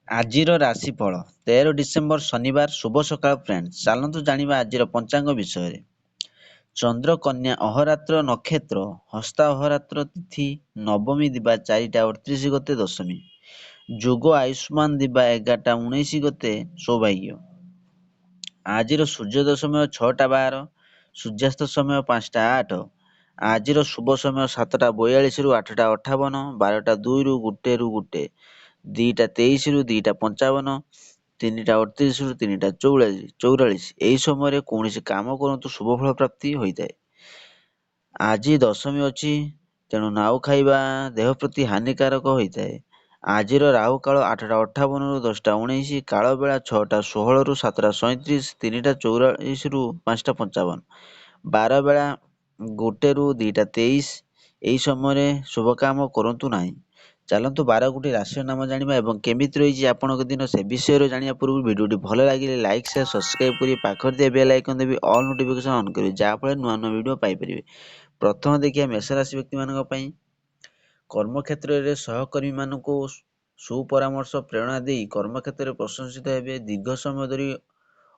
ଆଜିର ରାଶିଫଳ 13 ଡିସେମ୍ବର ଶନିବାର ଶୁଭ ସକାଳ ଫ୍ରେଣ୍ଡସ୍। ଚାଲନ୍ତୁ ଜାଣିବା ଆଜିର ପଞ୍ଚାଙ୍ଗ ବିଷୟରେ। ଚନ୍ଦ୍ର କନ୍ୟା ଅହରାତ୍ର ନକ୍ଷତ୍ର ହସ୍ତା ଅହରାତ୍ର ତିଥି ନବମୀ ଦିବା 4ଟା 38 ଗତେ ଦଶମୀ। ଯୋଗ ଆୟୁଷ୍ମାନ ଦିବା 11ଟା 19 ଗତେ ସୌଭାଗ୍ୟ। ଆଜିର ସୂର୍ଯ୍ୟୋଦୟ ସମୟ 6ଟା 12, ସୂର୍ଯ୍ୟାସ୍ତ ସମୟ 5ଟା 8। ଆଜିର ଶୁଭ ସମୟ 7ଟା 42 ରୁ 8ଟା 58, 12ଟା 2 ରୁ 1 2ଟା 23 ରୁ 2ଟା 55, 3ଟା 38 ରୁ 3ଟା 44। ଏହି ସମୟରେ କୌଣସି କାମ କରନ୍ତୁ ଶୁଭ ଫଳ ପ୍ରାପ୍ତି ହୋଇଥାଏ। ଆଜି ଦଶମୀ ଅଛି, ତେଣୁ ନାଉ ଖାଇବା ଦେହ ପ୍ରତି ହାନିକାରକ ହୋଇଥାଏ। ଆଜିର ରାହୁ କାଳ 8ଟା 58 ରୁ 10ଟା 19, କାଳ ବେଳା 6ଟା 16 ରୁ 7ଟା 37, 3ଟା 44 ରୁ 5ଟା 55, ବାର ବେଳା 1 ରୁ 2ଟା 23। ଏହି ସମୟରେ ଶୁଭ କାମ କରନ୍ତୁ ନାହିଁ। ଚାଲନ୍ତୁ 12ଗୋଟି ରାଶିର ନାମ ଜାଣିବା ଏବଂ କେମିତି ରହିଛି ଆପଣଙ୍କ ଦିନ ସେ ବିଷୟରେ ଜାଣିବା ପୂର୍ବରୁ ଭିଡ଼ିଓଟି ଭଲ ଲାଗିଲେ ଲାଇକ୍ ସେୟାର ସବସ୍କ୍ରାଇବ୍ କରି ପାଖରେ ଥିବା ବେଲ୍ ଆଇକନ୍ ଦେବି ଅଲ୍ ନୋଟିଫିକେସନ୍ ଅନ୍ କରିବେ, ଯାହାଫଳରେ ନୂଆ ନୂଆ ଭିଡ଼ିଓ ପାଇପାରିବେ। ପ୍ରଥମେ ଦେଖିବା ମେଷ ରାଶି ବ୍ୟକ୍ତିମାନଙ୍କ ପାଇଁ। କର୍ମକ୍ଷେତ୍ରରେ ସହକର୍ମୀମାନଙ୍କୁ ସୁପରାମର୍ଶ ପ୍ରେରଣା ଦେଇ କର୍ମକ୍ଷେତ୍ରରେ ପ୍ରଶଂସିତ ହେବେ। ଦୀର୍ଘ ସମୟ ଧରି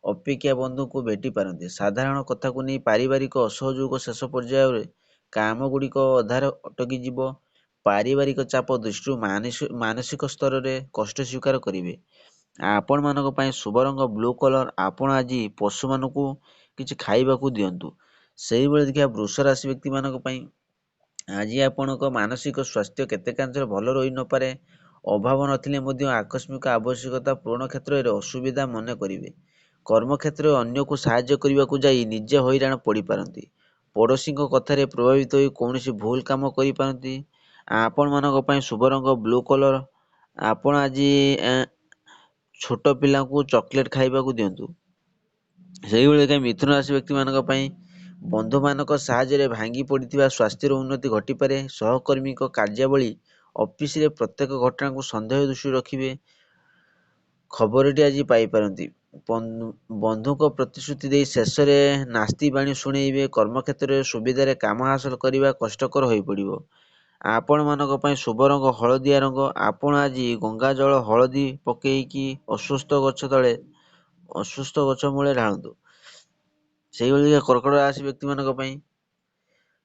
ଅପେକ୍ଷା ବନ୍ଧୁଙ୍କୁ ଭେଟି ପାରନ୍ତି। ସାଧାରଣ କଥାକୁ ନେଇ ପାରିବାରିକ ଅସହଯୋଗ ଶେଷ ପର୍ଯ୍ୟାୟରେ କାମଗୁଡ଼ିକ ଅଧାରେ ଅଟକିଯିବ। ପାରିବାରିକ ଚାପ ଦୃଷ୍ଟିରୁ ମାନସିକ ସ୍ତରରେ କଷ୍ଟ ସ୍ୱୀକାର କରିବେ। ଆପଣମାନଙ୍କ ପାଇଁ ଶୁଭ ରଙ୍ଗ ବ୍ଲୁ କଲର। ଆପଣ ଆଜି ପଶୁମାନଙ୍କୁ କିଛି ଖାଇବାକୁ ଦିଅନ୍ତୁ। ସେହିଭଳି ଦେଖିବା ବୃଷ ରାଶି ବ୍ୟକ୍ତିମାନଙ୍କ ପାଇଁ। ଆଜି ଆପଣଙ୍କ ମାନସିକ ସ୍ୱାସ୍ଥ୍ୟ କେତେକାଂଶରେ ଭଲ ରହି ନପାରେ। ଅଭାବ ନଥିଲେ ମଧ୍ୟ ଆକସ୍ମିକ ଆବଶ୍ୟକତା ପୂରଣ କ୍ଷେତ୍ରରେ ଅସୁବିଧା ମନେ କରିବେ। କର୍ମକ୍ଷେତ୍ରରେ ଅନ୍ୟକୁ ସାହାଯ୍ୟ କରିବାକୁ ଯାଇ ନିଜେ ହଇରାଣ ପଡ଼ିପାରନ୍ତି। ପଡ଼ୋଶୀଙ୍କ କଥାରେ ପ୍ରଭାବିତ ହୋଇ କୌଣସି ଭୁଲ କାମ କରିପାରନ୍ତି। ଆପଣମାନଙ୍କ ପାଇଁ ଶୁଭ ରଙ୍ଗ ବ୍ଲୁ କଲର। ଆପଣ ଆଜି ଛୋଟ ପିଲାଙ୍କୁ ଚକୋଲେଟ୍ ଖାଇବାକୁ ଦିଅନ୍ତୁ। ସେହିଭଳି ଦେଖିବା ମିଥୁନ ରାଶି ବ୍ୟକ୍ତିମାନଙ୍କ ପାଇଁ। ବନ୍ଧୁମାନଙ୍କ ସାହାଯ୍ୟରେ ଭାଙ୍ଗି ପଡ଼ିଥିବା ସ୍ୱାସ୍ଥ୍ୟର ଉନ୍ନତି ଘଟିପାରେ। ସହକର୍ମୀଙ୍କ କାର୍ଯ୍ୟାବଳୀ ଅଫିସରେ ପ୍ରତ୍ୟେକ ଘଟଣାକୁ ସନ୍ଦେହ ଦୃଷ୍ଟିରେ ରଖିବେ। ଖବରଟି ଆଜି ପାଇପାରନ୍ତି। ବନ୍ଧୁଙ୍କ ପ୍ରତିଶ୍ରୁତି ଦେଇ ଶେଷରେ ନାସ୍ତି ବାଣୀ ଶୁଣେଇବେ। କର୍ମକ୍ଷେତ୍ରରେ ସୁବିଧାରେ କାମ ହାସଲ କରିବା କଷ୍ଟକର ହୋଇପଡ଼ିବ। ଆପଣମାନଙ୍କ ପାଇଁ ଶୁଭ ରଙ୍ଗ ହଳଦିଆ ରଙ୍ଗ। ଆପଣ ଆଜି ଗଙ୍ଗା ଜଳ ହଳଦୀ ପକେଇକି ଅସୁସ୍ଥ ଗଛ ମୂଳେ ଢାଳନ୍ତୁ। ସେହିଭଳି କର୍କଟ ରାଶି ବ୍ୟକ୍ତିମାନଙ୍କ ପାଇଁ।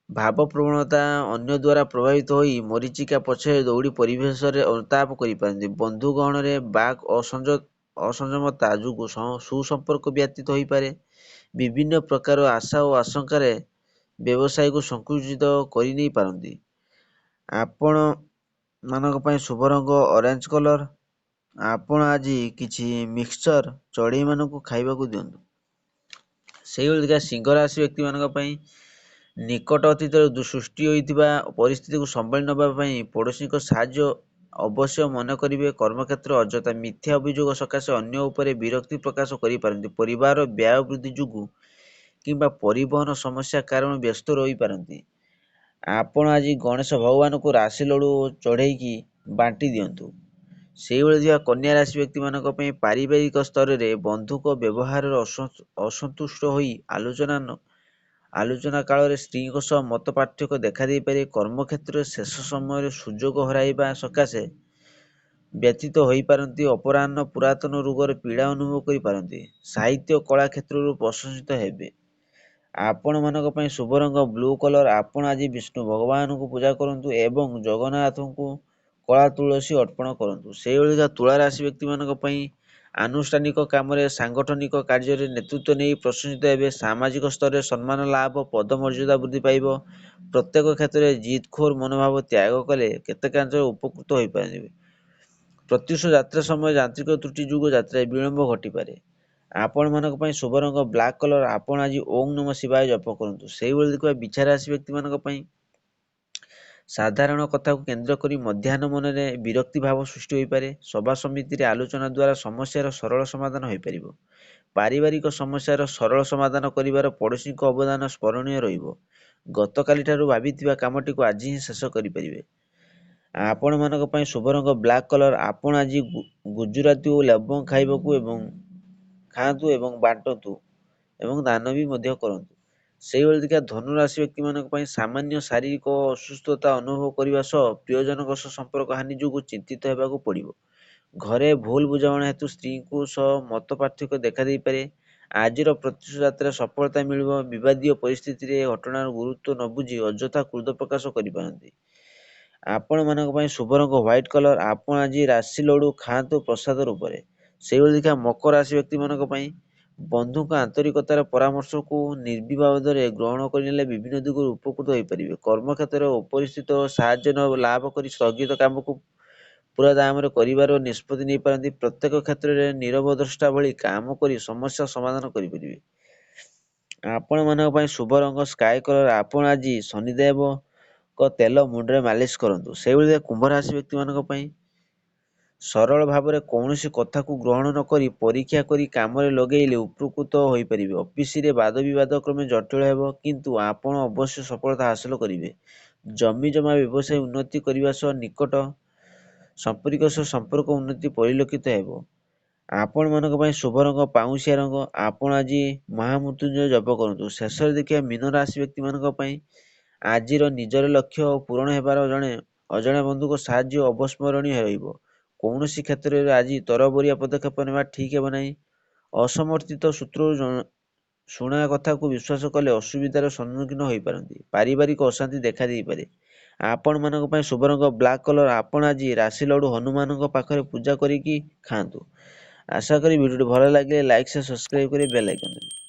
ଭାବପ୍ରବଣତା ଅନ୍ୟ ଦ୍ୱାରା ପ୍ରଭାବିତ ହୋଇ ମରୀଚିକା ପଛରେ ଦୌଡ଼ି ପରିବେଶରେ ଅନୁତାପ କରିପାରନ୍ତି। ବନ୍ଧୁ ଗହଣରେ ବାକ୍ ଅସଂଯମତା ଯୋଗୁଁ ସୁସମ୍ପର୍କ ବ୍ୟତୀତ ହୋଇପାରେ। ବିଭିନ୍ନ ପ୍ରକାର ଆଶା ଓ ଆଶଙ୍କାରେ ବ୍ୟବସାୟକୁ ସଂକୁଚିତ କରିନେଇ ପାରନ୍ତି। ଆପଣମାନଙ୍କ ପାଇଁ ଶୁଭ ରଙ୍ଗ ଅରେଞ୍ଜ କଲର। ଆପଣ ଆଜି କିଛି ମିକ୍ସଚର ଚଢ଼େଇମାନଙ୍କୁ ଖାଇବାକୁ ଦିଅନ୍ତୁ। ସେହିଭଳି ଦେଖିବା ସିଂହ ରାଶି ବ୍ୟକ୍ତିମାନଙ୍କ ପାଇଁ। ନିକଟ ଅତୀତରେ ସୃଷ୍ଟି ହୋଇଥିବା ପରିସ୍ଥିତିକୁ ସମ୍ଭାଳି ନେବା ପାଇଁ ପଡ଼ୋଶୀଙ୍କ ସାହାଯ୍ୟ ଅବଶ୍ୟ ମନେ କରିବେ। କର୍ମକ୍ଷେତ୍ର ଅଯଥା ମିଥ୍ୟା ଅଭିଯୋଗ ସକାଶେ ଅନ୍ୟ ଉପରେ ବିରକ୍ତି ପ୍ରକାଶ କରିପାରନ୍ତି। ପରିବାରର ବ୍ୟୟ ବୃଦ୍ଧି ଯୋଗୁଁ କିମ୍ବା ପରିବହନ ସମସ୍ୟା କାରଣରୁ ବ୍ୟସ୍ତ ରହିପାରନ୍ତି। ଆପଣ ଆଜି ଗଣେଶ ଭଗବାନଙ୍କୁ ରାଶି ଲଡ଼ୁ ଚଢ଼େଇକି ବାଣ୍ଟି ଦିଅନ୍ତୁ। ସେହିଭଳି ଥିବା କନ୍ୟା ରାଶି ବ୍ୟକ୍ତିମାନଙ୍କ ପାଇଁ। ପାରିବାରିକ ସ୍ତରରେ ବନ୍ଧୁଙ୍କ ବ୍ୟବହାରରେ ଅସନ୍ତୁଷ୍ଟ ହୋଇ ଆଲୋଚନା କାଳରେ ସ୍ତ୍ରୀଙ୍କ ସହ ମତ ପାର୍ଥକ୍ୟ ଦେଖାଦେଇପାରେ। କର୍ମକ୍ଷେତ୍ରରେ ଶେଷ ସମୟରେ ସୁଯୋଗ ହରାଇବା ସକାଶେ ବ୍ୟତୀତ ହୋଇପାରନ୍ତି। ଅପରାହ୍ନ ପୁରାତନ ରୋଗର ପୀଡ଼ା ଅନୁଭବ କରିପାରନ୍ତି। ସାହିତ୍ୟ କଳା କ୍ଷେତ୍ରରୁ ପ୍ରଶଂସିତ ହେବେ। ଆପଣମାନଙ୍କ ପାଇଁ ଶୁଭ ରଙ୍ଗ ବ୍ଲୁ କଲର। ଆପଣ ଆଜି ବିଷ୍ଣୁ ଭଗବାନଙ୍କୁ ପୂଜା କରନ୍ତୁ ଏବଂ ଜଗନ୍ନାଥଙ୍କୁ କଳା ତୁଳସୀ ଅର୍ପଣ କରନ୍ତୁ। ସେହିଭଳି ତୁଳା ରାଶି ବ୍ୟକ୍ତିମାନଙ୍କ ପାଇଁ। ଆନୁଷ୍ଠାନିକ କାମରେ ସାଂଗଠନିକ କାର୍ଯ୍ୟରେ ନେତୃତ୍ୱ ନେଇ ପ୍ରଶଂସିତ ହେବେ। ସାମାଜିକ ସ୍ତରରେ ସମ୍ମାନ ଲାଭ ପଦମର୍ଯ୍ୟାଦା ବୃଦ୍ଧି ପାଇବ। ପ୍ରତ୍ୟେକ କ୍ଷେତ୍ରରେ ଜିଦଖୋର ମନୋଭାବ ତ୍ୟାଗ କଲେ କେତେକାଂଶରେ ଉପକୃତ ହୋଇପାରିବେ। ପ୍ରତ୍ୟୁଷ ଯାତ୍ରା ସମୟରେ ଯାନ୍ତ୍ରିକ ତ୍ରୁଟି ଯୋଗୁଁ ଯାତ୍ରାରେ ବିଳମ୍ବ ଘଟିପାରେ। ଆପଣମାନଙ୍କ ପାଇଁ ଶୁଭ ରଙ୍ଗ ବ୍ଲାକ୍ କଲର। ଆପଣ ଆଜି ଓଁ ନମଃ ଶିବାୟ ଜପ କରନ୍ତୁ। ସେହିଭଳି ଦେଖିବା ବିଛା ରାଶି ବ୍ୟକ୍ତିମାନଙ୍କ ପାଇଁ। ସାଧାରଣ କଥାକୁ କେନ୍ଦ୍ର କରି ମଧ୍ୟାହ୍ନ ମନରେ ବିରକ୍ତି ଭାବ ସୃଷ୍ଟି ହୋଇପାରେ। ସଭା ସମିତିରେ ଆଲୋଚନା ଦ୍ୱାରା ସମସ୍ୟାର ସରଳ ସମାଧାନ ହୋଇପାରିବ। ପାରିବାରିକ ସମସ୍ୟାର ସରଳ ସମାଧାନ କରିବାର ପଡ଼ୋଶୀଙ୍କ ଅବଦାନ ସ୍ମରଣୀୟ ରହିବ। ଗତକାଲିଠାରୁ ଭାବିଥିବା କାମଟିକୁ ଆଜି ହିଁ ଶେଷ କରିପାରିବେ। ଆପଣମାନଙ୍କ ପାଇଁ ଶୁଭ ରଙ୍ଗ ବ୍ଲାକ୍ କଲର। ଆପଣ ଆଜି ଗୁଜୁରାତି ଓ ଲବଙ୍ଗ ଖାଆନ୍ତୁ ଏବଂ ବାଣ୍ଟନ୍ତୁ ଏବଂ ଦାନ ବି ମଧ୍ୟ କରନ୍ତୁ। ସେହିଭଳି ଦେଖିବା ଧନୁ ରାଶି ବ୍ୟକ୍ତିମାନଙ୍କ ପାଇଁ। ସାମାନ୍ୟ ଶାରୀରିକ ଅସୁସ୍ଥତା ଅନୁଭବ କରିବା ସହ ପ୍ରିୟଜନଙ୍କ ସହ ସମ୍ପର୍କ ହାନି ଯୋଗୁଁ ଚିନ୍ତିତ ହେବାକୁ ପଡ଼ିବ। ଘରେ ଭୁଲ ବୁଝାମଣା ହେତୁ ସ୍ତ୍ରୀଙ୍କୁ ସହ ମତ ପାର୍ଥକ୍ୟ ଦେଖାଦେଇପାରେ। ଆଜିର ପ୍ରତ୍ୟୁଷ ଯାତ୍ରା ସଫଳତା ମିଳିବ। ବିବାଦୀୟ ପରିସ୍ଥିତିରେ ଘଟଣାର ଗୁରୁତ୍ୱ ନ ବୁଝି ଅଯଥା କ୍ରୋଧ ପ୍ରକାଶ କରିପାରନ୍ତି। ଆପଣମାନଙ୍କ ପାଇଁ ଶୁଭ ରଙ୍ଗ ହ୍ୱାଇଟ୍ କଲର୍। ଆପଣ ଆଜି ରାଶି ଲଡୁ ଖାଆନ୍ତୁ ପ୍ରସାଦ ରୂପରେ। ସେଇଭଳି ଦେଖିବା ମକର ରାଶି ବ୍ୟକ୍ତିମାନଙ୍କ ପାଇଁ ବନ୍ଧୁଙ୍କ ଆନ୍ତରିକତାର ପରାମର୍ଶକୁ ନିର୍ବିବାଦରେ ଗ୍ରହଣ କରିନେଲେ ବିଭିନ୍ନ ଦିଗରୁ ଉପକୃତ ହୋଇପାରିବେ। କର୍ମକ୍ଷେତ୍ରରେ ଅପରିଚିତ ସାହାଯ୍ୟ ଲାଭ କରି ସ୍ଥଗିତ କାମକୁ ପୁରା ଦାମରେ କରିବାର ନିଷ୍ପତ୍ତି ନେଇପାରନ୍ତି। ପ୍ରତ୍ୟେକ କ୍ଷେତ୍ରରେ ନିରବଦ୍ରଷ୍ଟା ଭଳି କାମ କରି ସମସ୍ୟା ସମାଧାନ କରିପାରିବେ। ଆପଣମାନଙ୍କ ପାଇଁ ଶୁଭ ରଙ୍ଗ ସ୍କାଏ କଲର୍। ଆପଣ ଆଜି ଶନିଦେବଙ୍କ ତେଲ ମୁଣ୍ଡରେ ମାଲିସ କରନ୍ତୁ। ସେଇଭଳି କୁମ୍ଭ ରାଶି ବ୍ୟକ୍ତିମାନଙ୍କ ପାଇଁ ସରଳ ଭାବରେ କୌଣସି କଥାକୁ ଗ୍ରହଣ ନ କରି ପରୀକ୍ଷା କରି କାମରେ ଲଗେଇଲେ ଉପକୃତ ହୋଇପାରିବେ। ଅଫିସରେ ବାଦବିବାଦ କ୍ରମେ ଜଟିଳ ହେବ, କିନ୍ତୁ ଆପଣ ଅବଶ୍ୟ ସଫଳତା ହାସଲ କରିବେ। ଜମି ଜମା ବ୍ୟବସାୟ ଉନ୍ନତି କରିବା ସହ ନିକଟ ସମ୍ପର୍କୀୟ ସହ ସମ୍ପର୍କ ଉନ୍ନତି ପରିଲକ୍ଷିତ ହେବ। ଆପଣମାନଙ୍କ ପାଇଁ ଶୁଭ ରଙ୍ଗ ପାଉଁଶିଆ ରଙ୍ଗ। ଆପଣ ଆଜି ମହାମୃତ୍ୟୁଞ୍ଜୟ ଜପ କରନ୍ତୁ। ଶେଷରେ ଦେଖିବା ମୀନ ରାଶି ବ୍ୟକ୍ତିମାନଙ୍କ ପାଇଁ ଆଜିର ନିଜର ଲକ୍ଷ୍ୟ ପୂରଣ ହେବାର ଅଜଣା ବନ୍ଧୁଙ୍କ ସାହାଯ୍ୟ ଅବସ୍ମରଣୀୟ ରହିବ। କୌଣସି କ୍ଷେତ୍ରରେ ଆଜି ତରବରିଆ ପଦକ୍ଷେପ ନେବା ଠିକ୍ ହେବ ନାହିଁ। ଅସମର୍ଥିତ ସୂତ୍ରରୁ ଶୁଣା କଥାକୁ ବିଶ୍ୱାସ କଲେ ଅସୁବିଧାର ସମ୍ମୁଖୀନ ହୋଇପାରନ୍ତି। ପାରିବାରିକ ଅଶାନ୍ତି ଦେଖା ଦେଇପାରେ। ଆପଣମାନଙ୍କ ପାଇଁ ଶୁଭ ରଙ୍ଗ ବ୍ଲାକ୍ କଲର୍। ଆପଣ ଆଜି ରାଶି ଲଡୁ ହନୁମାନଙ୍କ ପାଖରେ ପୂଜା କରିକି ଖାଆନ୍ତୁ। ଆଶା କରି ଭିଡ଼ିଓଟି ଭଲ ଲାଗିଲେ ଲାଇକ୍, ସେୟାର, ସବସ୍କ୍ରାଇବ୍ କରି ବେଲ୍ ଆଇକନ୍ ଦେବେ।